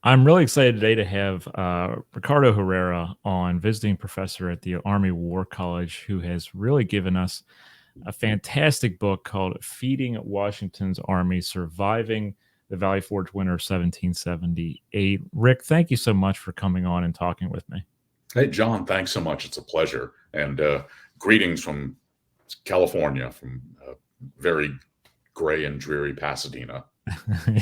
I'm really excited today to have Ricardo Herrera on, visiting professor at the Army War College, who has really given us a fantastic book called Feeding Washington's Army, Surviving the Valley Forge Winter of 1778. Rick, thank you so much for coming on and talking with me. Hey, John, thanks so much. It's a pleasure. And greetings from California, from very gray and dreary Pasadena.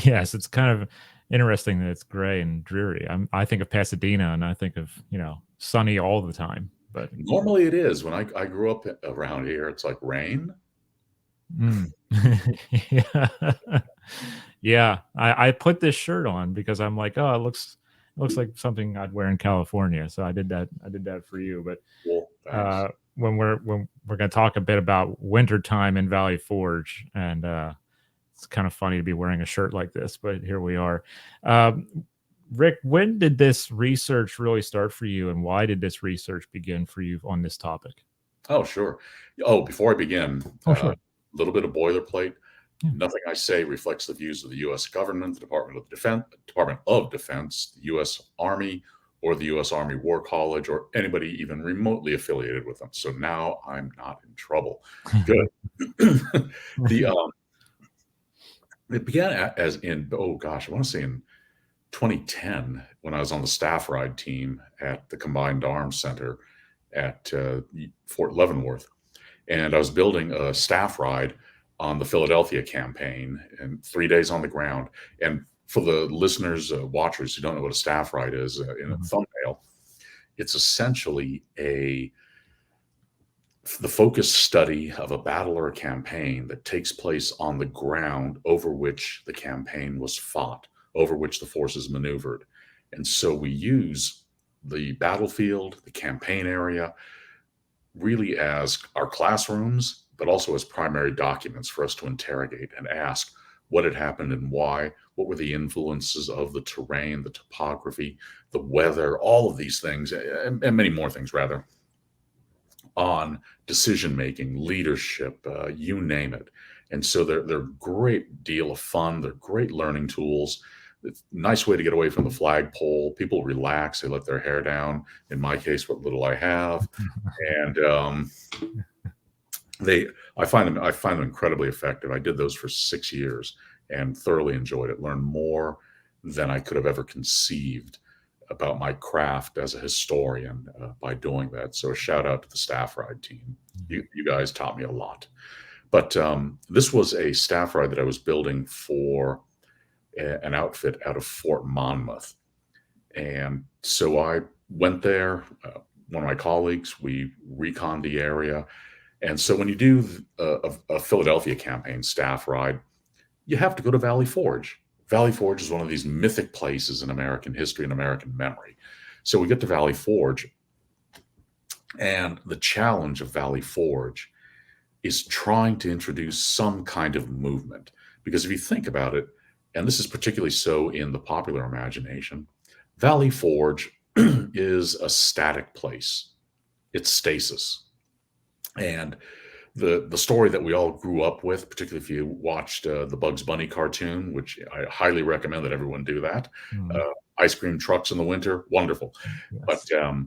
Yes, it's kind of interesting that it's gray and dreary. I think of Pasadena and I think of, sunny all the time. But Normally it is. When I grew up around here, it's like rain. mm. Yeah. Yeah, I put this shirt on because I'm like, oh, it looks like something I'd wear in California. So I did that for you. But Well, thanks. when we're gonna talk a bit about wintertime in Valley Forge, and it's kind of funny to be wearing a shirt like this, but here we are. Um, Rick, when did this research really start for you, and why did this research begin for you on this topic? Oh, sure. Oh, before I begin, Oh, a sure. little bit of boilerplate. Yeah. Nothing I say reflects the views of the U.S. government, the Department of Defense, the U.S. Army, or the U.S. Army War College, or anybody even remotely affiliated with them. So now I'm not in trouble. Good. the It began as in, oh gosh, I want to say in 2010 when I was on the staff ride team at the Combined Arms Center at Fort Leavenworth, and I was building a staff ride on the Philadelphia campaign and 3 days on the ground. And for the listeners, watchers who don't know what a staff ride is, in a Mhm. thumbnail, it's essentially the focused study of a battle or a campaign that takes place on the ground over which the campaign was fought, over which the forces maneuvered. And so we use the battlefield, the campaign area, really as our classrooms, but also as primary documents for us to interrogate and ask what had happened and why, what were the influences of the terrain, the topography, the weather, all of these things, and many more things, rather, on decision making, leadership, you name it. And so they're a great deal of fun. They're great learning tools. It's a nice way to get away from the flagpole. People relax. They let their hair down. In my case, what little I have, and they I find them incredibly effective. I did those for 6 years and thoroughly enjoyed it. Learned more than I could have ever conceived about my craft as a historian by doing that. So a shout out to the staff ride team. You guys taught me a lot. But this was a staff ride that I was building for an outfit out of Fort Monmouth. And so I went there. One of my colleagues, we reconned the area. And so when you do a Philadelphia campaign staff ride, you have to go to Valley Forge. Valley Forge is one of these mythic places in American history and American memory. So we get to Valley Forge, and the challenge of Valley Forge is trying to introduce some kind of movement. Because if you think about it, and this is particularly so in the popular imagination, Valley Forge is a static place. It's stasis. And the story that we all grew up with, particularly if you watched the Bugs Bunny cartoon, which I highly recommend that everyone do that. Mm. Uh, Ice cream trucks in the winter, wonderful. But Yes.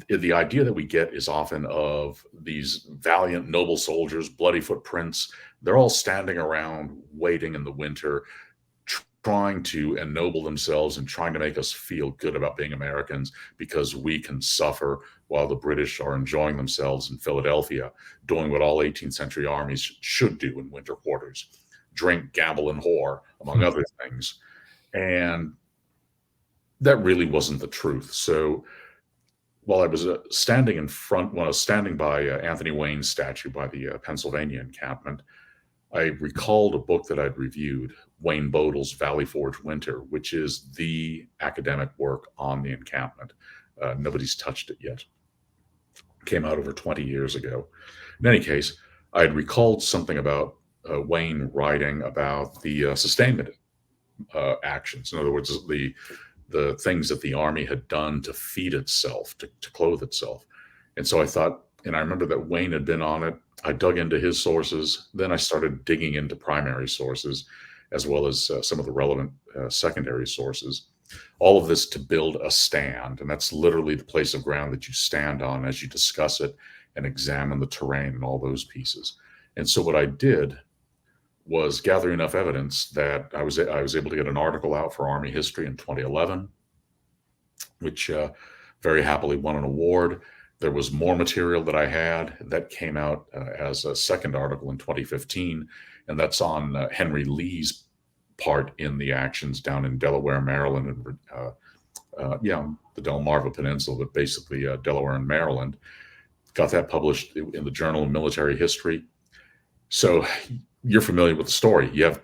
the idea that we get is often of these valiant, noble soldiers, bloody footprints. They're all standing around waiting in the winter, trying to ennoble themselves and trying to make us feel good about being Americans because we can suffer while the British are enjoying themselves in Philadelphia, doing what all 18th century armies should do in winter quarters: drink, gamble, and whore, among other things. And that really wasn't the truth. So while I was when I was standing by Anthony Wayne's statue by the Pennsylvania encampment, I recalled a book that I'd reviewed, Wayne Bodle's Valley Forge Winter, which is the academic work on the encampment. Nobody's touched it yet. Came out over 20 years ago. In any case, I had recalled something about Wayne writing about the sustainment actions. In other words, the things that the army had done to feed itself, to clothe itself. And so I thought, and I remember that Wayne had been on it. I dug into his sources. Then I started digging into primary sources. as well as some of the relevant secondary sources. All of this to build a stand, and that's literally the place of ground that you stand on as you discuss it and examine the terrain and all those pieces. And so what I did was gather enough evidence that I was able to get an article out for Army History in 2011, which very happily won an award. There was more material that I had that came out as a second article in 2015, and that's on Henry Lee's part in the actions down in Delaware, Maryland, and the Delmarva Peninsula, but basically Delaware and Maryland. Got that published in the Journal of Military History. So you're familiar with the story. You have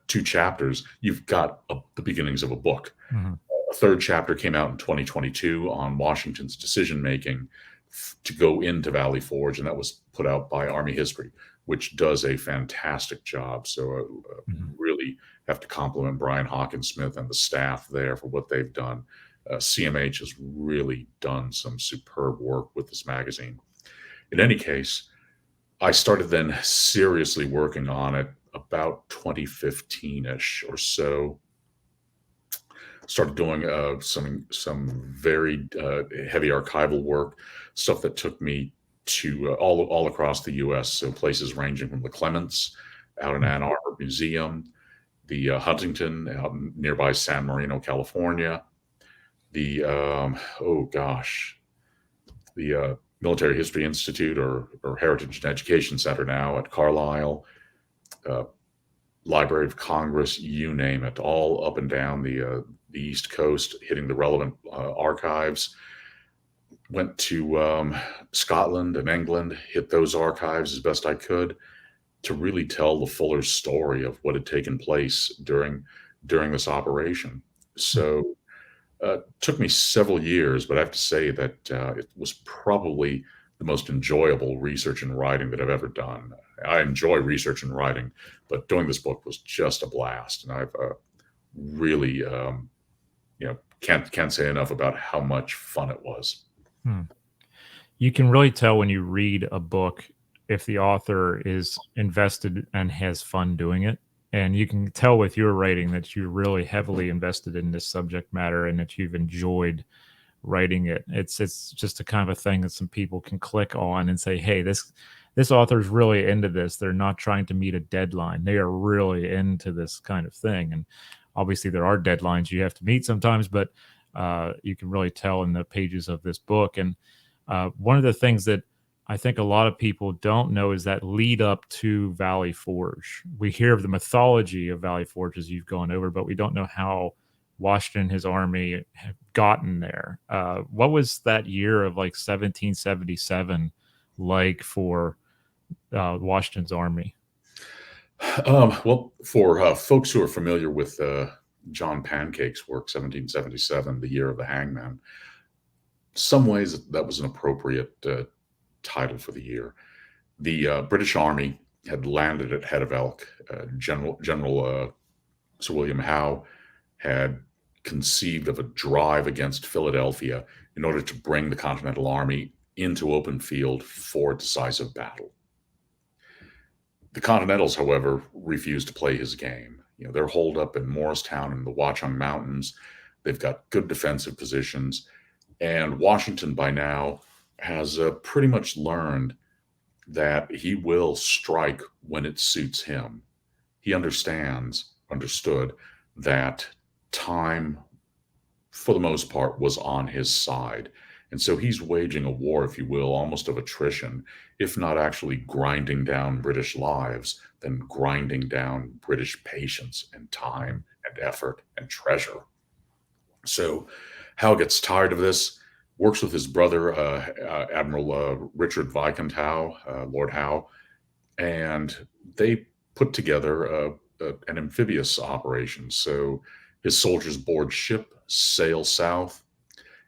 two chapters. You've got the beginnings of a book. Mm-hmm. A third chapter came out in 2022 on Washington's decision making to go into Valley Forge, and that was put out by Army History, which does a fantastic job. So really have to compliment Brian Hawkins-Smith and the staff there for what they've done. CMH has really done some superb work with this magazine. In any case, I started then seriously working on it about 2015-ish or so. Started doing some very heavy archival work, stuff that took me to all across the U.S. So places ranging from the Clements out in Ann Arbor Museum, the Huntington out in nearby San Marino, California, the the Military History Institute or Heritage and Education Center now at Carlisle, Library of Congress, you name it, all up and down the East Coast, hitting the relevant archives. Went to Scotland and England, hit those archives as best I could to really tell the fuller story of what had taken place during this operation. So took me several years, but I have to say that it was probably the most enjoyable research and writing that I've ever done. I enjoy research and writing, but doing this book was just a blast, and I've really, can't say enough about how much fun it was. You can really tell when you read a book if the author is invested and has fun doing it. And you can tell with your writing that you're really heavily invested in this subject matter and that you've enjoyed writing it. It's just a kind of a thing that some people can click on and say, hey, this author's really into this. They're not trying to meet a deadline. They are really into this kind of thing. And obviously there are deadlines you have to meet sometimes, but you can really tell in the pages of this book. And one of the things that I think a lot of people don't know is that lead up to Valley Forge. We hear of the mythology of Valley Forge as you've gone over, but we don't know how Washington and his army have gotten there. What was that year of like 1777 like for Washington's army? Well, for folks who are familiar with John Pancake's work, 1777, the year of the hangman, some ways that was an appropriate title for the year. The British Army had landed at Head of Elk. General Sir William Howe had conceived of a drive against Philadelphia in order to bring the Continental Army into open field for decisive battle. The Continentals, however, refused to play his game. They're holed up in Morristown and the Watchung Mountains. They've got good defensive positions. And Washington by now has pretty much learned that he will strike when it suits him. He understood that time, for the most part, was on his side. And so he's waging a war, if you will, almost of attrition, if not actually grinding down British lives, then grinding down British patience and time and effort and treasure. So Howe gets tired of this, works with his brother, Admiral Richard Viscount Howe, Lord Howe, and they put together an amphibious operation. So his soldiers board ship, sail south,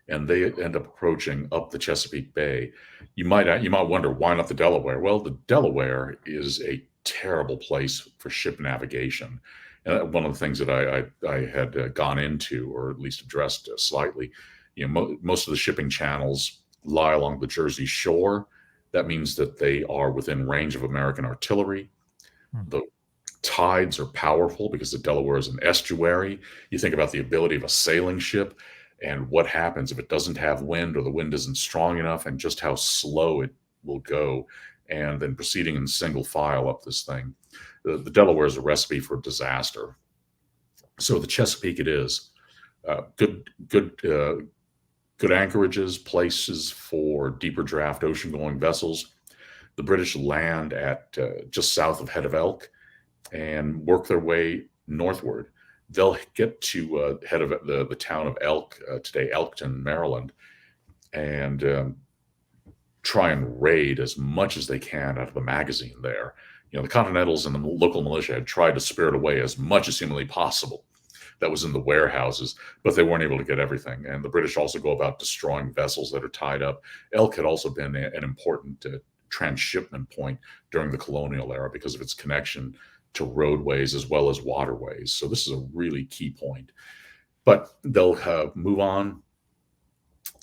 and they end up approaching up the Chesapeake Bay. You might wonder, why not the Delaware? Well, the Delaware is a terrible place for ship navigation. And one of the things that I had gone into, or at least addressed slightly, most of the shipping channels lie along the Jersey Shore. That means that they are within range of American artillery. The Tides are powerful because the Delaware is an estuary. You think about the ability of a sailing ship and what happens if it doesn't have wind or the wind isn't strong enough, and just how slow it will go. And then proceeding in single file up this thing. The Delaware is a recipe for disaster. So the Chesapeake it is. Good anchorages, places for deeper draft ocean-going vessels. The British land at just south of Head of Elk and work their way northward. They'll get to head of the town of Elk, today Elkton, Maryland, and try and raid as much as they can out of the magazine there. The Continentals and the local militia had tried to spirit away as much as humanly possible that was in the warehouses, but they weren't able to get everything. And the British also go about destroying vessels that are tied up. Elk had also been an important transshipment point during the colonial era because of its connection to roadways as well as waterways. So this is a really key point. But they'll move on.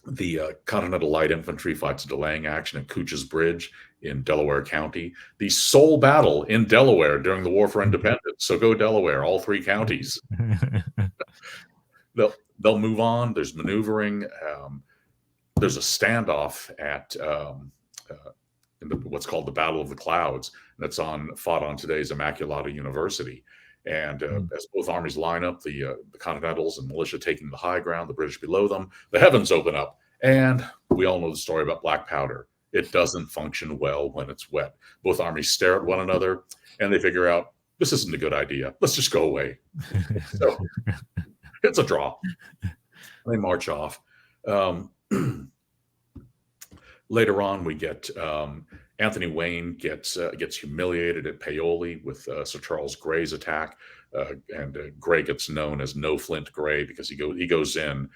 The Continental Light Infantry fights a delaying action at Couch's Bridge in Delaware County, the sole battle in Delaware during the War for Independence. So go Delaware, all three counties. They'll move on. There's maneuvering. There's a standoff at what's called the Battle of the Clouds. That's fought on today's Immaculata University. And as both armies line up, the Continentals and militia taking the high ground, the British below them, the heavens open up. And we all know the story about black powder. It doesn't function well when it's wet. Both armies stare at one another and they figure out, this isn't a good idea. Let's just go away. So it's a draw. They march off. Later on, we get Anthony Wayne gets humiliated at Paoli with Sir Charles Grey's attack, and Grey gets known as No Flint Grey because he goes in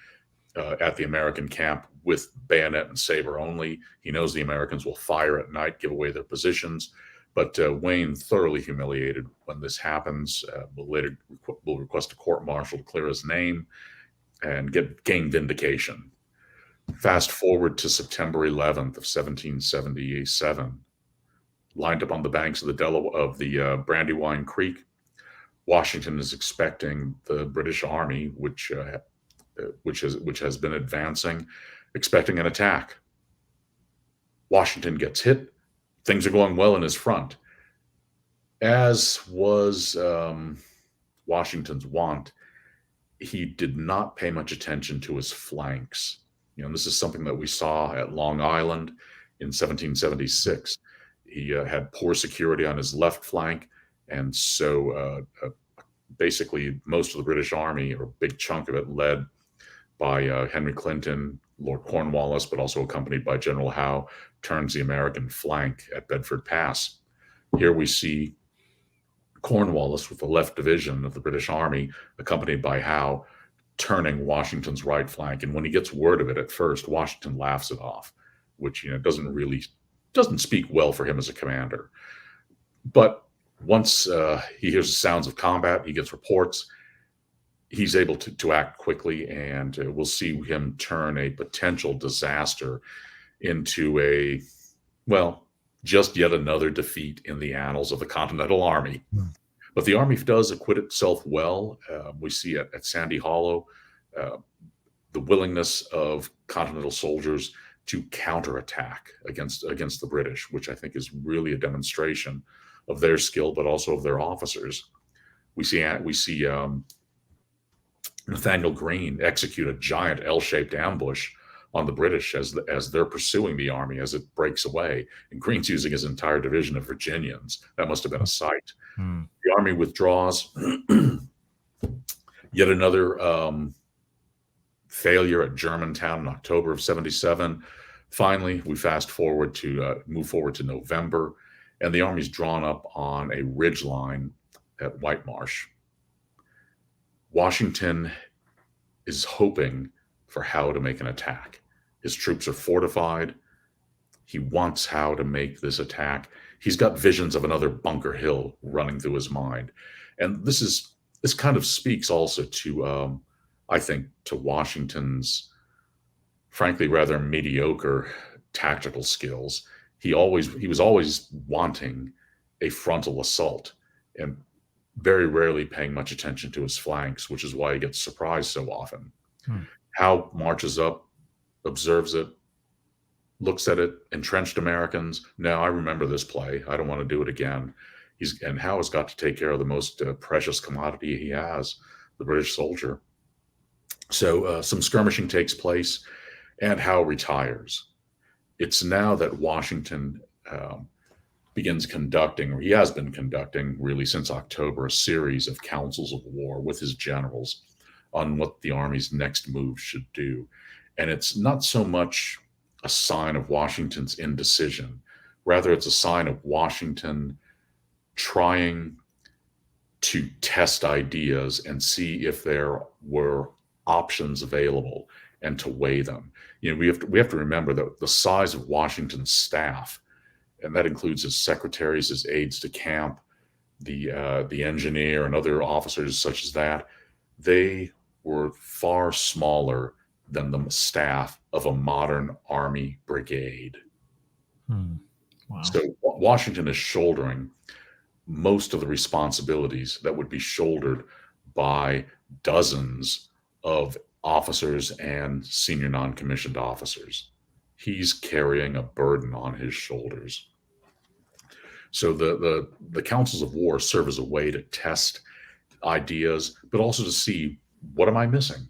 at the American camp with bayonet and saber only. He knows the Americans will fire at night, give away their positions. But Wayne, thoroughly humiliated when this happens, will request a court-martial to clear his name and gain vindication. Fast forward to September 11th of 1777, lined up on the banks of the Brandywine Creek, Washington is expecting the British Army, which has been advancing, expecting an attack. Washington gets hit. Things are going well in his front. As was Washington's wont, he did not pay much attention to his flanks. This is something that we saw at Long Island in 1776. He had poor security on his left flank, and so basically most of the British Army, or a big chunk of it, led by Henry Clinton, Lord Cornwallis, but also accompanied by General Howe, turns the American flank at Bedford Pass. Here we see Cornwallis with the left division of the British Army, accompanied by Howe, turning Washington's right flank. And when he gets word of it at first, Washington laughs it off, which doesn't speak well for him as a commander. But once he hears the sounds of combat, he gets reports, he's able to act quickly, and we'll see him turn a potential disaster into just yet another defeat in the annals of the Continental Army. But the Army does acquit itself well. We see at Sandy Hollow the willingness of Continental soldiers to counterattack against the British, which I think is really a demonstration of their skill, but also of their officers. We see Nathaniel Greene execute a giant L-shaped ambush on the British as they're pursuing the army as it breaks away. And Greene's using his entire division of Virginians. That must have been a sight. The army withdraws. Yet another failure at Germantown in October of 77. Finally, we move forward to November, and the army's drawn up on a ridge line at White Marsh. Washington is hoping for Howe to make an attack. His troops are fortified. He wants Howe to make this attack. He's got visions of another Bunker Hill running through his mind. And this kind of speaks also to, I think, to Washington's, frankly, rather mediocre tactical skills. He was always wanting a frontal assault. And very rarely paying much attention to his flanks, which is why he gets surprised so often. Hmm. Howe marches up, observes it, looks at it, entrenched Americans. No, I remember this play. I don't want to do it again. And Howe has got to take care of the most precious commodity he has, the British soldier. So some skirmishing takes place, and Howe retires. It's now that Washington begins conducting, or he has been conducting really since October, a series of councils of war with his generals on what the Army's next move should do. And it's not so much a sign of Washington's indecision, rather, it's a sign of Washington trying to test ideas and see if there were options available and to weigh them. We have to remember that the size of Washington's staff, and that includes his secretaries, his aides de camp, the engineer, and other officers such as that, they were far smaller than the staff of a modern Army brigade. Hmm. Wow. So Washington is shouldering most of the responsibilities that would be shouldered by dozens of officers and senior non-commissioned officers. He's carrying a burden on his shoulders. So the councils of war serve as a way to test ideas, but also to see, what am I missing?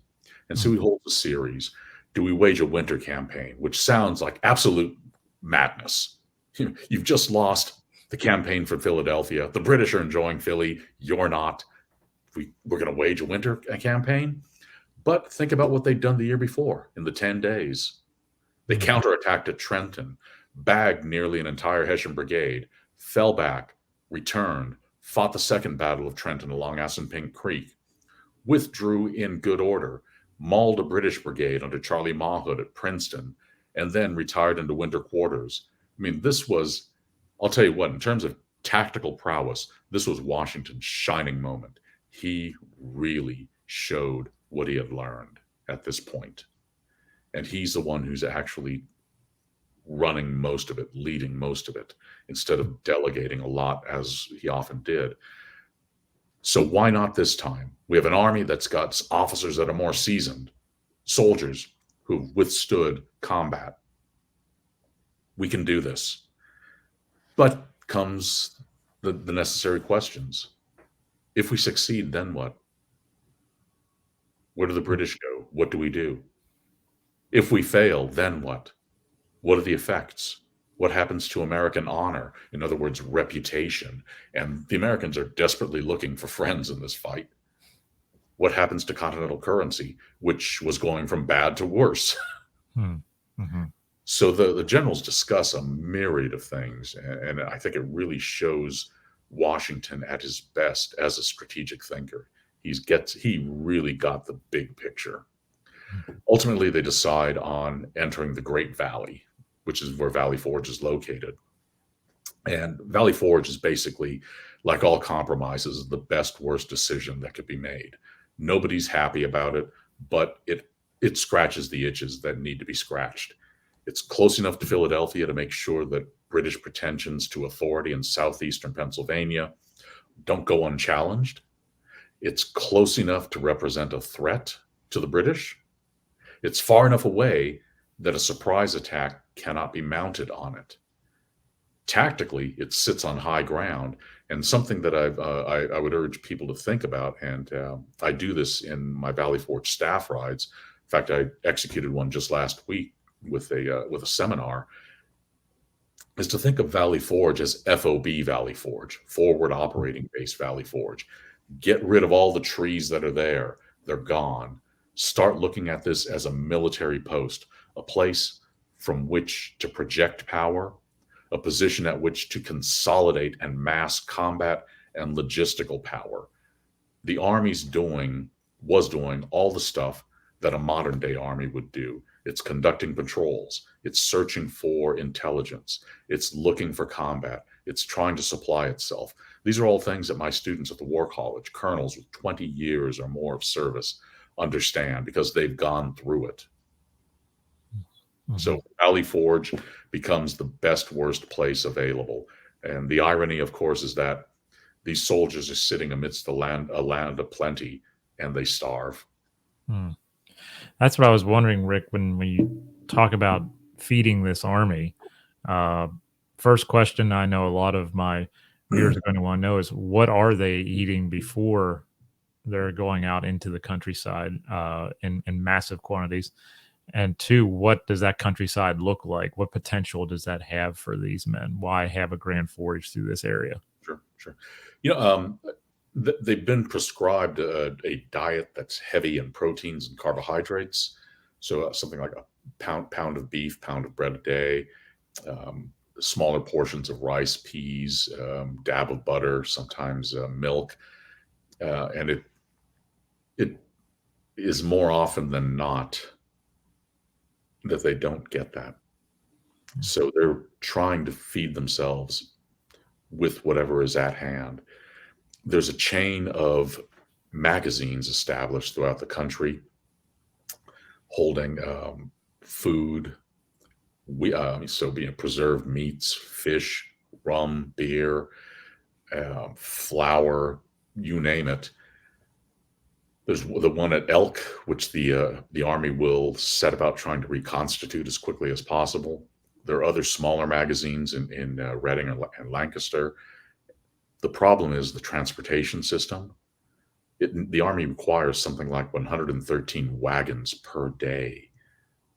And so Hmm. he holds a series. Do we wage a winter campaign? Which sounds like absolute madness. You've just lost the campaign for Philadelphia. The British are enjoying Philly. You're not. We're going to wage a winter campaign. But think about what they'd done the year before in the 10 days. They Hmm. counterattacked at Trenton, bagged nearly an entire Hessian brigade, fell back, returned, fought the Second Battle of Trenton along Assunpink Creek, withdrew in good order, mauled a British brigade under Charlie Mawhood at Princeton, and then retired into winter quarters. I mean, this was, I'll tell you what, in terms of tactical prowess, this was Washington's shining moment. He really showed what he had learned at this point. And he's the one who's actually running most of it, leading most of it, instead of delegating a lot as he often did. So why not this time? We have an army that's got officers that are more seasoned, soldiers who've withstood combat. We can do this. But comes the necessary questions. If we succeed, then what? Where do the British go? What do we do? If we fail, then what? What are the effects? What happens to American honor? In other words, reputation. And the Americans are desperately looking for friends in this fight. What happens to continental currency, which was going from bad to worse? Hmm. Hmm. So the generals discuss a myriad of things, and I think it really shows Washington at his best as a strategic thinker. He really got the big picture. Ultimately, they decide on entering the Great Valley, which is where Valley Forge is located. And Valley Forge is basically, like all compromises, the best worst decision that could be made. Nobody's happy about it, but it scratches the itches that need to be scratched. It's close enough to Philadelphia to make sure that British pretensions to authority in southeastern Pennsylvania don't go unchallenged. It's close enough to represent a threat to the British. It's far enough away that a surprise attack cannot be mounted on it. Tactically, it sits on high ground, and something that I would urge people to think about, and I do this in my Valley Forge staff rides. In fact, I executed one just last week with a seminar, is to think of Valley Forge as FOB Valley Forge, forward operating base Valley Forge. Get rid of all the trees that are there. They're gone. Start looking at this as a military post, a place from which to project power, a position at which to consolidate and mass combat and logistical power. The Army's was doing all the stuff that a modern day Army would do. It's conducting patrols. It's searching for intelligence. It's looking for combat. It's trying to supply itself. These are all things that my students at the War College, colonels with 20 years or more of service, understand because they've gone through it. Hmm. So Valley Forge becomes the best worst place available. And the irony, of course, is that These soldiers are sitting amidst a land of plenty, and they starve. Hmm. That's what I was wondering, Rick, when you talk about feeding this army. Uh, First question I know a lot of my viewers are going to want to know is what are they eating before they're going out into the countryside in massive quantities? And two, what does that countryside look like? What potential does that have for these men? Why have a grand forage through this area? Sure, sure. You know, they've been prescribed a diet that's heavy in proteins and carbohydrates. So something like a pound of beef, pound of bread a day, um, smaller portions of rice, peas, dab of butter, sometimes milk, and it is more often than not that they don't get that. So they're trying to feed themselves with whatever is at hand. There's a chain of magazines established throughout the country holding food. So being preserved meats, fish, rum, beer, flour, you name it. There's the one at Elk, which the Army will set about trying to reconstitute as quickly as possible. There are other smaller magazines in Reading and Lancaster. The problem is the transportation system. The Army requires something like 113 wagons per day.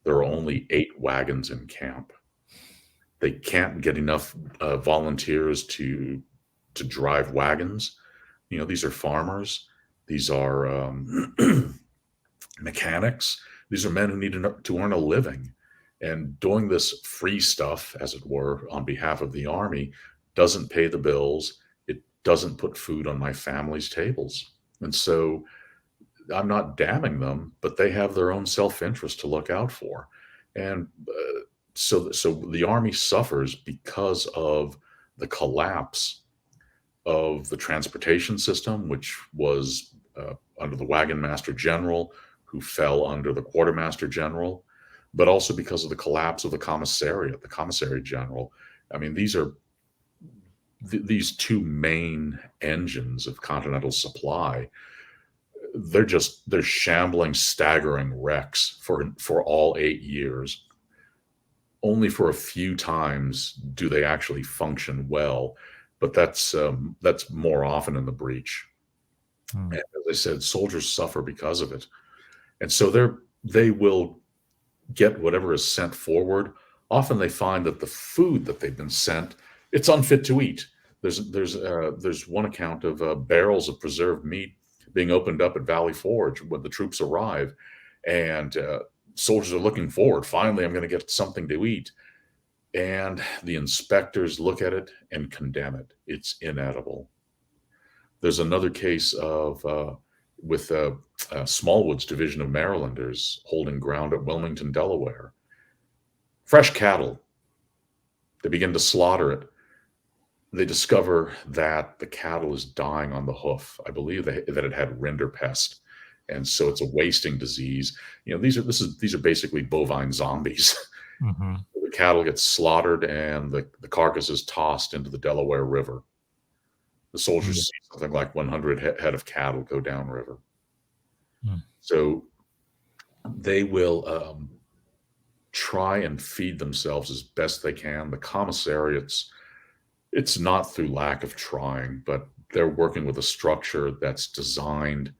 There are only 8 wagons in camp. They can't get enough volunteers to drive wagons. You know, these are farmers. These are mechanics. These are men who need to earn a living. And doing this free stuff, as it were, on behalf of the Army doesn't pay the bills. It doesn't put food on my family's tables. And so I'm not damning them, but they have their own self-interest to look out for. And so the Army suffers because of the collapse of the transportation system, which was under the wagon master general, who fell under the quartermaster general, but also because of the collapse of the commissariat, the commissary general. I mean, these are these two main engines of continental supply. They're shambling, staggering wrecks for all 8 years. Only for a few times do they actually function well, but that's more often in the breach. Hmm. And as I said, soldiers suffer because of it, and so they will get whatever is sent forward. Often they find that the food that they've been sent, it's unfit to eat. There's one account of barrels of preserved meat being opened up at Valley Forge when the troops arrive, and soldiers are looking forward. Finally, I'm going to get something to eat, and the inspectors look at it and condemn it. It's inedible. There's another case of with Smallwood's division of Marylanders holding ground at Wilmington, Delaware. Fresh cattle. They begin to slaughter it. They discover that the cattle is dying on the hoof. I believe that it had rinderpest, and so it's a wasting disease. You know, these are basically bovine zombies. Mhm. The cattle get slaughtered, and the carcass is tossed into the Delaware River. The Mm. soldiers see something like 100 head of cattle go downriver. Mm. So they will try and feed themselves as best they can. The commissariats, it's not through lack of trying, but they're working with a structure that's designed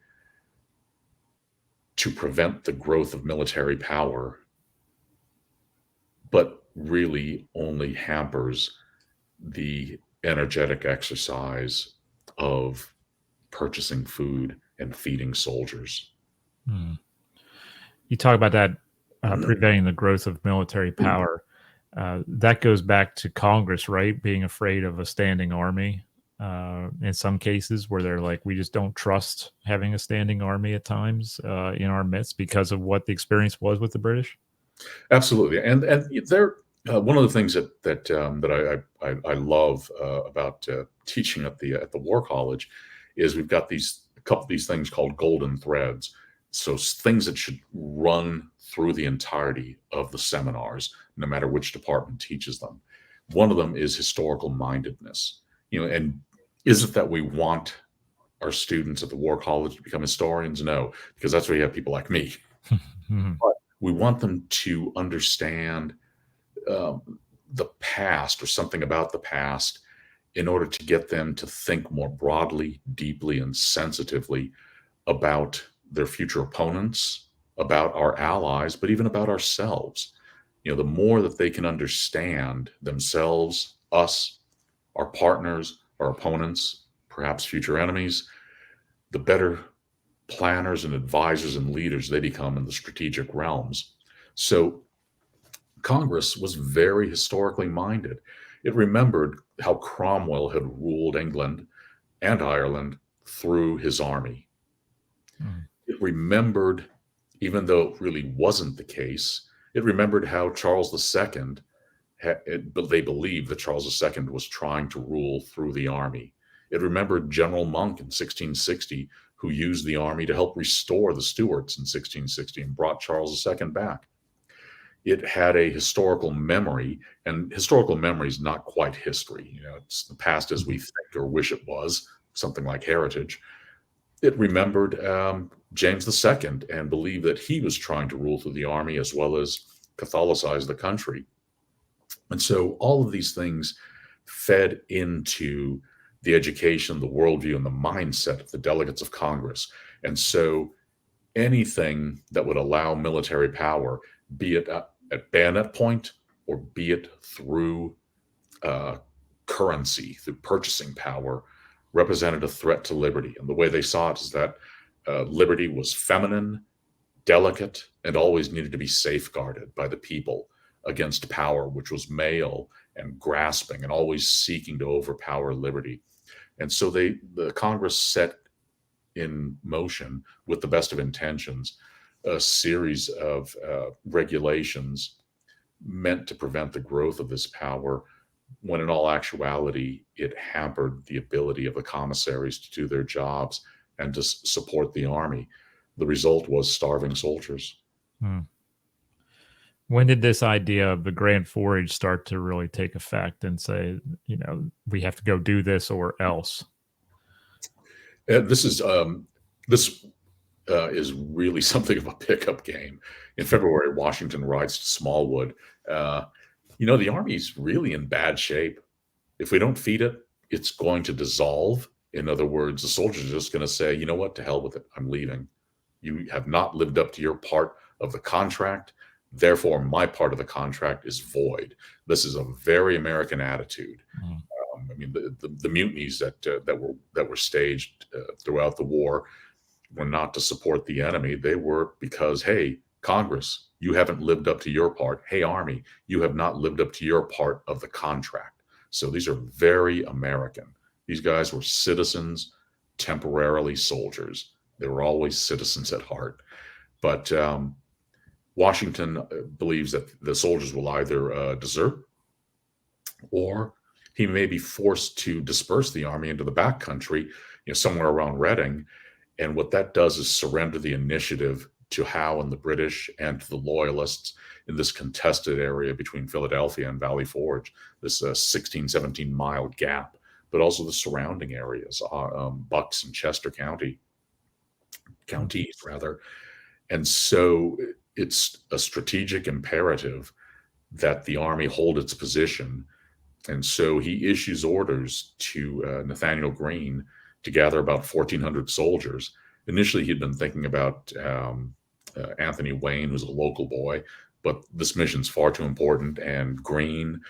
to prevent the growth of military power, but really only hampers the energetic exercise of purchasing food and feeding soldiers. Mm. You talk about that preventing the growth of military power. That goes back to Congress, right? Being afraid of a standing army in some cases, where they're like, we just don't trust having a standing army at times in our midst because of what the experience was with the British. Absolutely, and they're one of the things that I love about teaching at the War College is we've got a couple of these things called golden threads. So things that should run through the entirety of the seminars, no matter which department teaches them. One of them is historical mindedness. You know, and Is it that we want our students at the War College to become historians? No, because that's where you have people like me. Mhm. But we want them to understand the past or something about the past in order to get them to think more broadly, deeply, and sensitively about their future opponents, about our allies, but even about ourselves. The more that they can understand themselves, us, our partners, our opponents, perhaps future enemies, the better planners and advisors and leaders they become in the strategic realms. So Congress was very historically minded. It remembered how Cromwell had ruled England and Ireland through his army. Mhm. It remembered, even though it really wasn't the case, it remembered how Charles II, but they believed that Charles II was trying to rule through the army. It remembered General Monk in 1660, who used the army to help restore the Stuarts in 1660 and brought Charles II back. It had a historical memory, and historical memory is not quite history. It's the past as we Mhm. think or wish it was, something like heritage. It remembered James II and believed that he was trying to rule through the army as well as Catholicize the country. And so all of these things fed into the education, the worldview, and the mindset of the delegates of Congress. And so anything that would allow military power, be it at bayonet point or be it through uh, currency, through purchasing power, represented a threat to liberty. And the way they saw it is that liberty was feminine, delicate, and always needed to be safeguarded by the people against power, which was male and grasping and always seeking to overpower liberty. And so the Congress set in motion, with the best of intentions, a series of regulations meant to prevent the growth of this power, when in all actuality, it hampered the ability of the commissaries to do their jobs and to support the army. The result was starving soldiers. Mhm. When did this idea of the grand forage start to really take effect and say, we have to go do this or else? And this is really something of a pickup game. In February, Washington rides to Smallwood. Uh, the Army's really in bad shape. If we don't feed it, it's going to dissolve. In other words, the soldiers are just going to say, you know what, to hell with it. I'm leaving. You have not lived up to your part of the contract. Therefore, my part of the contract is void. This is a very American attitude. Mhm. I mean, the mutinies that were staged throughout the war were not to support the enemy. They were because, hey, Congress, you haven't lived up to your part. Hey, Army, you have not lived up to your part of the contract. So these are very American. These guys were citizens, temporarily soldiers. They were always citizens at heart. But Washington believes that the soldiers will either desert, or he may be forced to disperse the army into the backcountry, somewhere around Reading. And what that does is surrender the initiative to Howe and the British and to the Loyalists in this contested area between Philadelphia and Valley Forge, this 16, 17-mile gap, but also the surrounding areas, Bucks and Chester Mhm. counties rather. And so it's a strategic imperative that the Army hold its position. And so he issues orders to Nathaniel Greene to gather about 1,400 soldiers. Initially, he'd been thinking about Anthony Wayne, who's a local boy, but this mission's far too important. And Greene,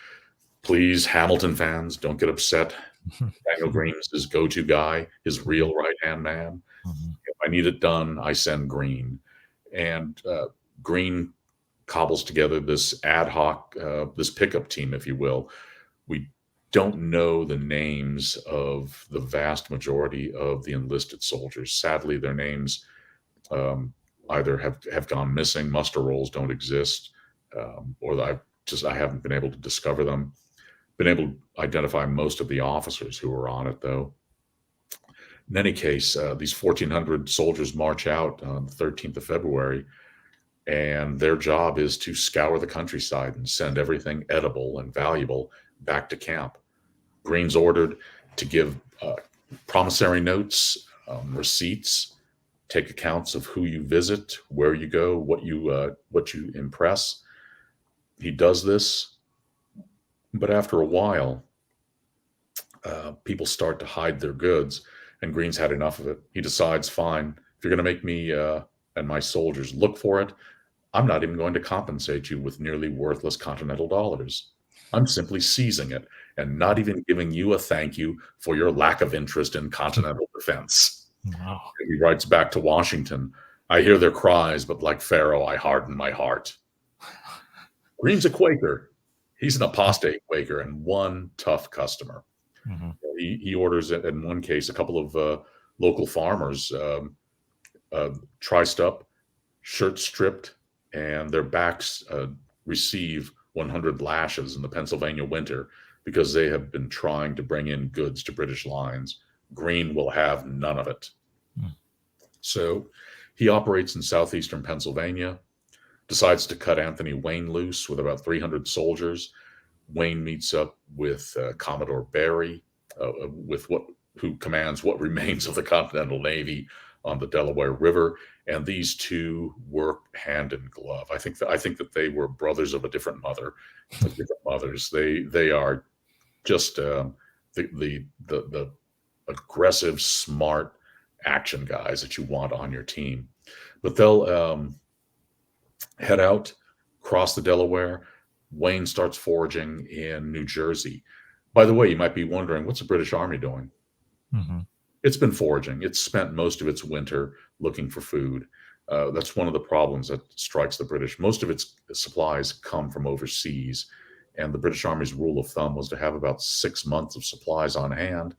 please, Hamilton fans, don't get upset. Daniel Greene is his go-to guy, his real right-hand man. Mhm. If I need it done, I send Greene. And Greene cobbles together this ad hoc, this pickup team, if you will. We don't know the names of the vast majority of the enlisted soldiers. Sadly, their names um, either have gone missing, muster rolls don't exist, or I haven't been able to discover them. Been able to identify most of the officers who were on it, though. In any case, these 1,400 soldiers march out on the 13th of February, and their job is to scour the countryside and send everything edible and valuable back to camp. Greene's ordered. to give promissory notes, receipts, take accounts of who you visit, where you go, what you impress. He does this, but after a while, people start to hide their goods, and Greene's had enough of it. He decides, fine, if you're going to make me and my soldiers look for it, I'm not even going to compensate you with nearly worthless continental dollars. I'm simply seizing it and not even giving you a thank you for your lack of interest in continental defense. Wow. He writes back to Washington, I hear their cries, but like Pharaoh, I harden my heart. Greene's a Quaker. He's an apostate Quaker and one tough customer. Mm-hmm. He orders it in one case, a couple of local farmers triced up, shirt stripped, and their backs receive 100 lashes in the Pennsylvania winter because they have been trying to bring in goods to British lines. Greene will have none of it. Mm. So he operates in southeastern Pennsylvania, decides to cut Anthony Wayne loose with about 300 soldiers. Wayne meets up with Commodore Barry, who commands what remains of the Continental Navy on the Delaware River, and these two work hand in glove. I think that they were brothers of a different mother, of different mothers. They are just the aggressive, smart action guys that you want on your team. But they'll head out, cross the Delaware. Wayne starts foraging in New Jersey. By the way, you might be wondering, what's the British Army doing? Mm-hmm. It's been foraging. It's spent most of its winter looking for food. That's one of the problems that strikes the British. Most of its supplies come from overseas, and the British Army's rule of thumb was to have about 6 months of supplies on hand.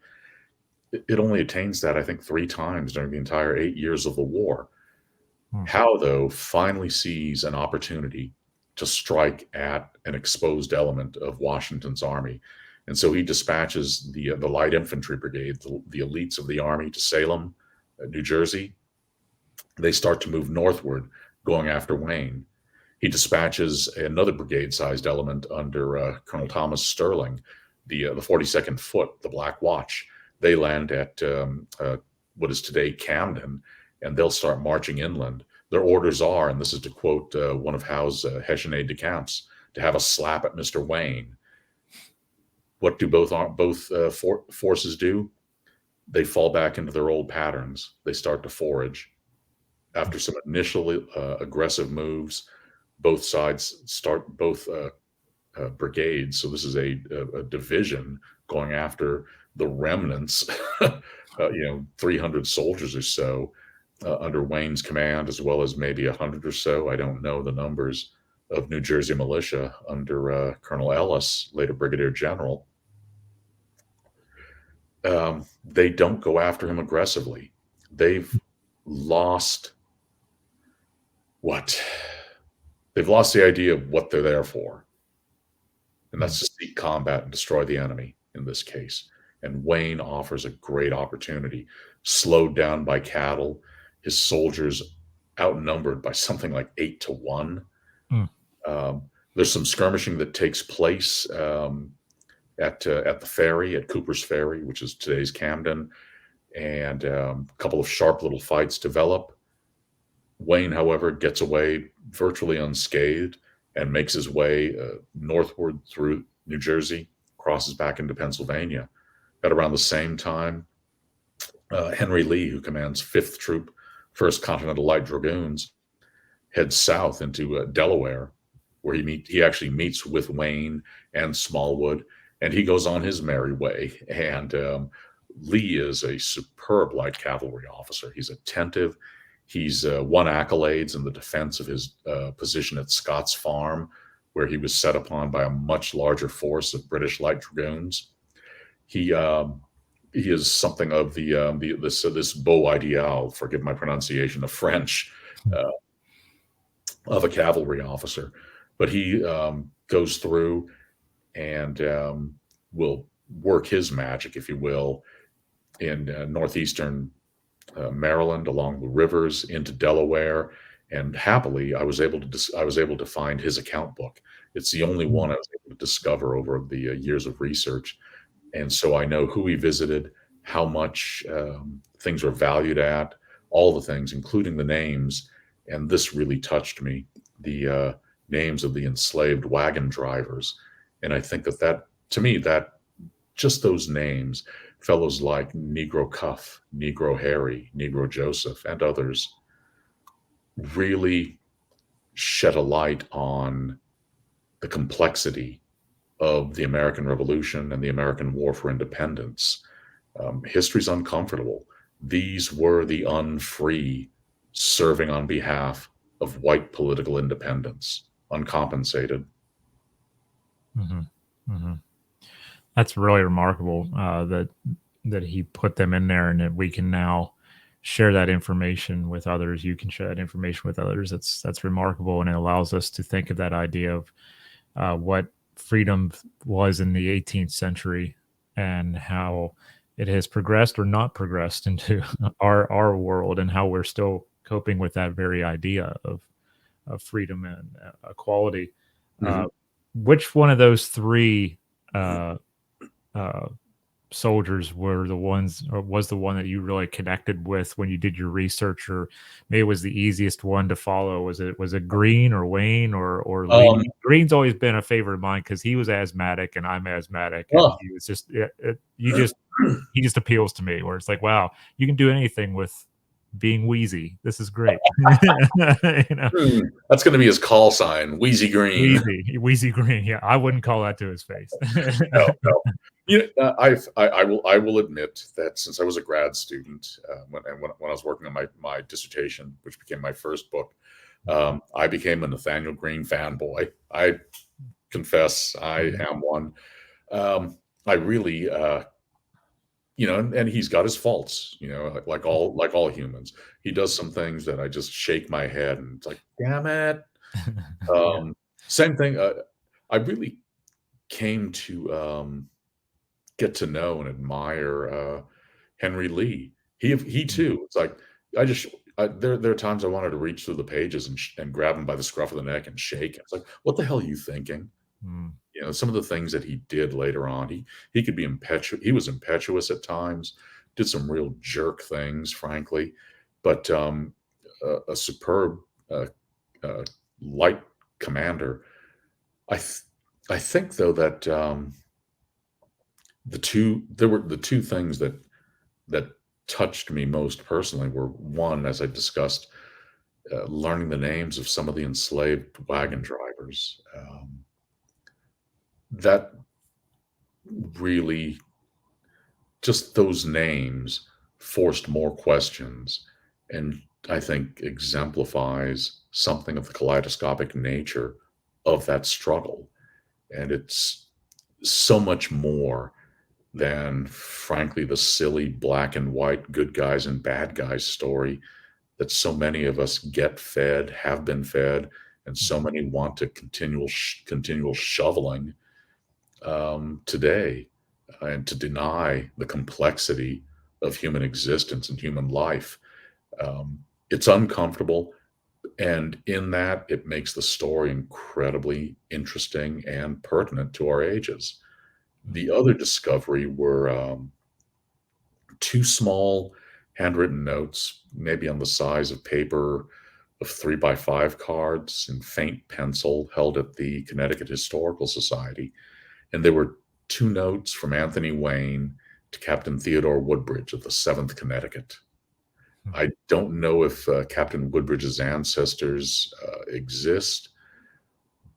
It only attains that, I think, 3 times during the entire 8 years of the war. Howe, though, finally sees an opportunity to strike at an exposed element of Washington's army. And so he dispatches the light infantry brigade, the elites of the army, to Salem, New Jersey. They start to move northward, going after Wayne. He dispatches another brigade-sized element under Colonel Thomas Sterling, the 42nd Foot, the Black Watch. They land at what is today Camden, and they'll start marching inland. Their orders are, and this is to quote one of Howe's Hessian aides-de-camps, to have a slap at Mr. Wayne. What do both forces do? They fall back into their old patterns. They start to forage. After some initial aggressive moves, both sides start, both brigades, so this is a division going after the remnants, 300 soldiers or so, under Wayne's command, as well as maybe 100 or so, I don't know the numbers, of New Jersey militia under Colonel Ellis, later Brigadier General. They don't go after him aggressively. They've lost what? They've lost the idea of what they're there for. And that's to seek combat and destroy the enemy in this case. And Wayne offers a great opportunity, slowed down by cattle, his soldiers outnumbered by something like 8 to 1. There's some skirmishing that takes place at the ferry, at Cooper's Ferry, which is today's Camden, and a couple of sharp little fights develop. Wayne, however, gets away virtually unscathed and makes his way northward through New Jersey, crosses back into Pennsylvania. At around the same time, Henry Lee, who commands 5th Troop, 1st Continental Light Dragoons, heads south into Delaware, where he actually meets with Wayne and Smallwood, and he goes on his merry way. And Lee is a superb light cavalry officer. He's attentive. He's won accolades in the defense of his position at Scott's Farm, where he was set upon by a much larger force of British light dragoons. He is something of this beau ideal, forgive my pronunciation of French, of a cavalry officer. But he goes through and will work his magic, if you will, in northeastern Maryland, along the rivers into Delaware, and happily, I was able to find his account book. It's the only one I was able to discover over the years of research, And so I know who he visited, how much things were valued at, all the things, including the names. And this really touched me, the names of the enslaved wagon drivers. And I think that to me, that just those names, fellows like Negro Cuff, Negro Harry, Negro Joseph, and others, really shed a light on the complexity of the American Revolution and the American War for Independence. History's uncomfortable. These were the unfree serving on behalf of white political independence, uncompensated. Hmm. Hmm. That's really remarkable that he put them in there, and that we can now share that information with others. You can share that information with others. That's remarkable, and it allows us to think of that idea of what freedom was in the 18th century, and how it has progressed or not progressed into our world, and how we're still coping with that very idea of freedom and equality. Uh, Mhm. which one of those three uh, uh, soldiers were the ones, or was the one that you really connected with when you did your research, or maybe it was the easiest one to follow? Was it Green or Wayne or Um, Lee? Green's always been a favorite of mine because he was asthmatic and I'm asthmatic, and oh, he was just he just appeals to me, where it's like, wow, you can do anything with being wheezy. This is great. You know, that's going to be his call sign, Wheezy Green. Wheezy Green. Yeah, I wouldn't call that to his face. No, no. I will admit that since I was a grad student, when I was working on my dissertation, which became my first book, I became a Nathaniel Greene fanboy. I confess I am one. I really, and he's got his faults, like all humans. He does some things that I just shake my head and it's like, damn it. Yeah. Um, Same thing. I really came to get to know and admire Henry Lee. He too. It's like there are times I wanted to reach through the pages and grab him by the scruff of the neck and shake him. It's like, what the hell are you thinking? Mm. Some of the things that he did later on. He could be impetuous. He was impetuous at times. Did some real jerk things, frankly, but a superb uh, uh, light commander. I th- I think though that the two things that touched me most personally were, one, as I discussed, learning the names of some of the enslaved wagon drivers. That really, just those names forced more questions, and I think exemplifies something of the kaleidoscopic nature of that struggle. And it's so much more than, frankly, the silly black and white good guys and bad guys story that so many of us get fed, have been fed, and so many want to continual shoveling today, and to deny the complexity of human existence and human life. It's uncomfortable, and in that, it makes the story incredibly interesting and pertinent to our ages. The other discovery were two small handwritten notes, maybe on the size of paper of 3x5 cards in faint pencil, held at the Connecticut Historical Society. And there were two notes from Anthony Wayne to Captain Theodore Woodbridge of the 7th Connecticut. I don't know if Captain Woodbridge's ancestors exist,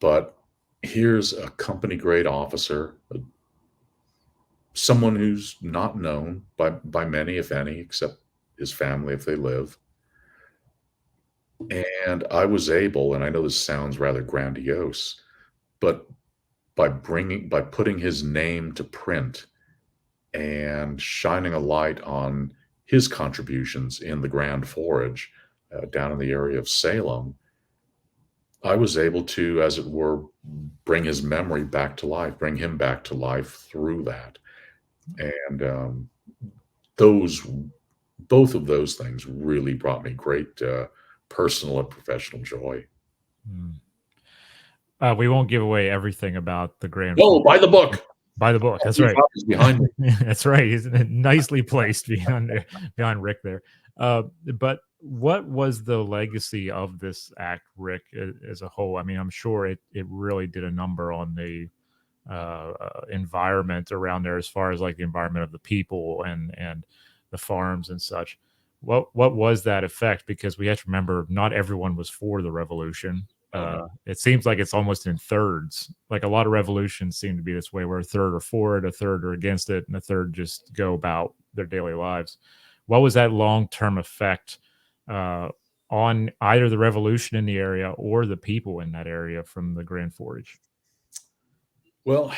but here's a company grade officer, someone who's not known by many, if any, except his family if they live. And I was able, and I know this sounds rather grandiose, but by putting his name to print and shining a light on his contributions in the Grand Forage down in the area of Salem, I was able to, as it were, bring his memory back to life, bring him back to life through that. And those both of those things really brought me great personal and professional joy. Mm. We won't give away everything about the Grand No, Forks. buy the book. By the book. That's Your right. copy's behind me. That's right. He's nicely placed behind Rick there. But what was the legacy of this act, Rick, as a whole? I mean, I'm sure it really did a number on the environment around there, as far as like the environment of the people and the farms and such. What was that effect? Because we have to remember, not everyone was for the revolution. Oh, no. It seems like it's almost in thirds. Like a lot of revolutions seem to be this way, where a third are for it, a third are against it, and a third just go about their daily lives. What was that long term effect uh, on either the revolution in the area or the people in that area from the Grand Forage? Well,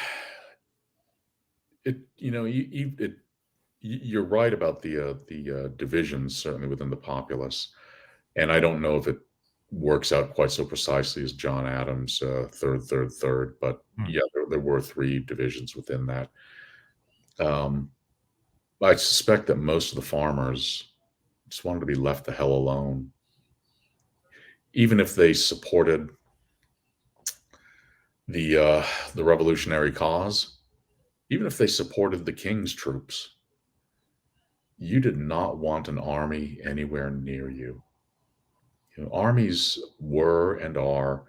you're right about the divisions certainly within the populace, and I don't know if it works out quite so precisely as John Adams' third, but Hmm. yeah, there were three divisions within that. Um, I suspect that most of the farmers just wanted to be left the hell alone, even if they supported the the revolutionary cause, even if they supported the king's troops. You did not want an army anywhere near you. Armies were and are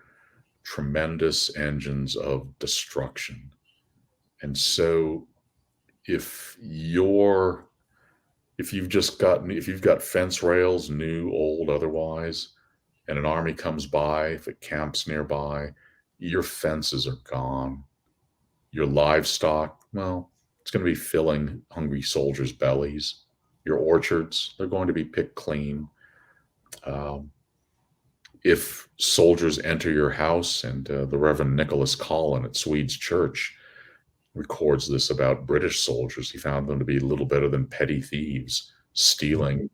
tremendous engines of destruction. And so if you're if you've got fence rails, new, old, otherwise, and an army comes by, if it camps nearby, your fences are gone. Your livestock, well, it's going to be filling hungry soldiers' bellies. Your orchards, they're going to be picked clean. Um, if soldiers enter your house, and the Reverend Nicholas Collin at Swedes Church records this about British soldiers, he found them to be little better than petty thieves, stealing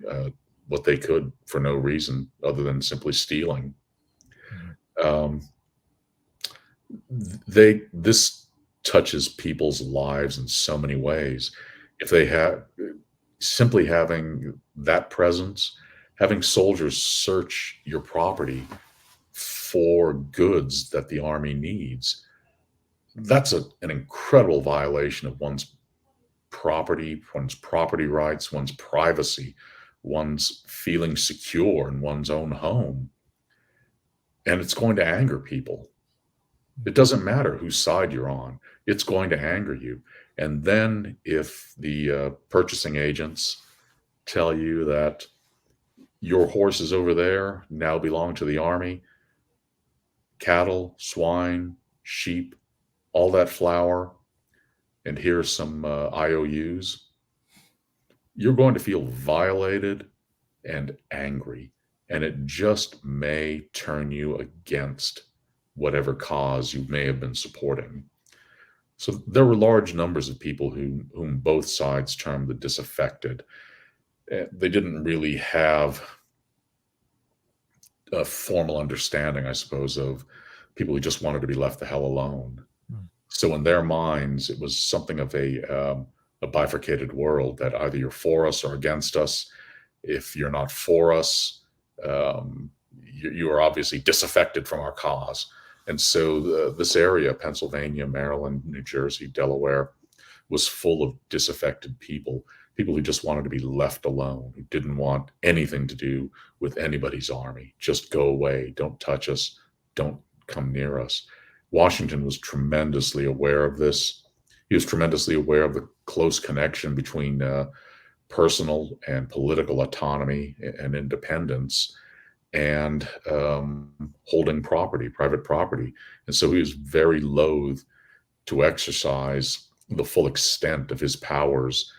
what they could for no reason other than simply stealing. Mhm. Um, this touches people's lives in so many ways. If they have simply having that presence, having soldiers search your property for goods that the army needs, that's an incredible violation of one's property rights, one's privacy, one's feeling secure in one's own home. And it's going to anger people. It doesn't matter whose side you're on, it's going to anger you. And then if the purchasing agents tell you that your horses over there now belong to the army, cattle, swine, sheep, all that flour, and here's some IOUs, you're going to feel violated and angry. And it just may turn you against whatever cause you may have been supporting. So there were large numbers of people whom both sides termed the disaffected. They didn't really have a formal understanding, I suppose, of people who just wanted to be left the hell alone. Hmm. So in their minds, it was something of a bifurcated world, that either you're for us or against us. If you're not for us, you are obviously disaffected from our cause. And so this area, Pennsylvania, Maryland, New Jersey, Delaware, was full of disaffected people, people who just wanted to be left alone, who didn't want anything to do with anybody's army. Just go away. Don't touch us. Don't come near us. Washington was tremendously aware of this. He was tremendously aware of the close connection between personal and political autonomy and independence, and holding property, private property. And so he was very loath to exercise the full extent of his powers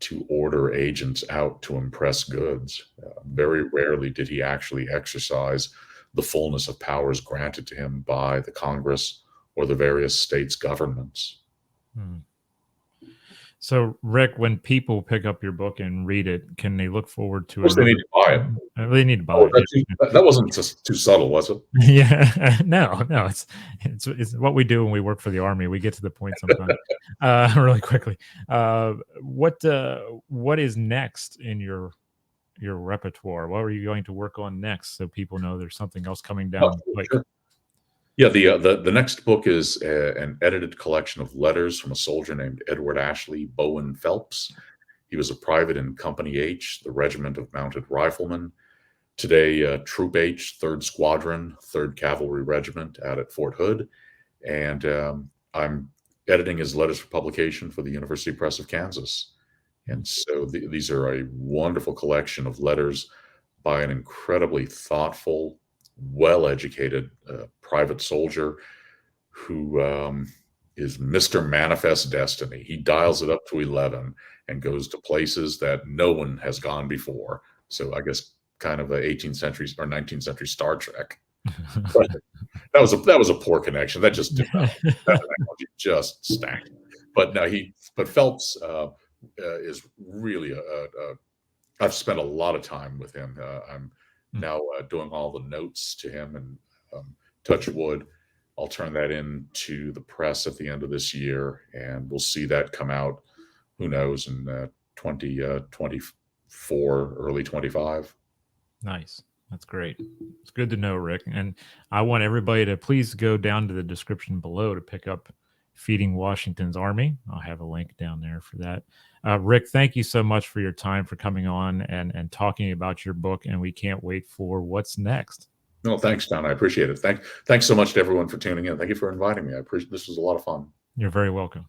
to order agents out to impress goods. Very rarely did he actually exercise the fullness of powers granted to him by the Congress or the various states' governments. Hmm. So, Rick, when people pick up your book and read it, can they look forward Of to course, they need another? to buy it. They need to buy Oh, it. that wasn't just too subtle, was it? Yeah, no, it's what we do when we work for the army. We get to the point sometimes, really quickly. What is next in your repertoire? What are you going to work on next, so people know there's something else coming Oh, down the pike? sure. Yeah, the next book is an edited collection of letters from a soldier named Edward Ashley Bowen Phelps. He was a private in Company H, the Regiment of Mounted Riflemen. Today, Troop H, 3rd Squadron, 3rd Cavalry Regiment out at Fort Hood. And I'm editing his letters for publication for the University Press of Kansas. And so these are a wonderful collection of letters by an incredibly thoughtful, well-educated private soldier who is Mr. Manifest Destiny. He dials it up to 11 and goes to places that no one has gone before. So I guess kind of a 18th century or 19th century Star Trek. But that was a poor connection. That just did not. That analogy just stank. But no, but Phelps is really I've spent a lot of time with him. I'm now doing all the notes to him, and touch wood, I'll turn that in to the press at the end of this year, and we'll see that come out. Who knows in 2024, early 25. Nice. That's great. It's good to know, Rick. And I want everybody to please go down to the description below to pick up Feeding Washington's Army. I'll have a link down there for that. Rick, thank you so much for your time, for coming on and talking about your book. And we can't wait for what's next. No, thanks, John. I appreciate it. Thanks so much to everyone for tuning in. Thank you for inviting me. I appreciate this was a lot of fun. You're very welcome.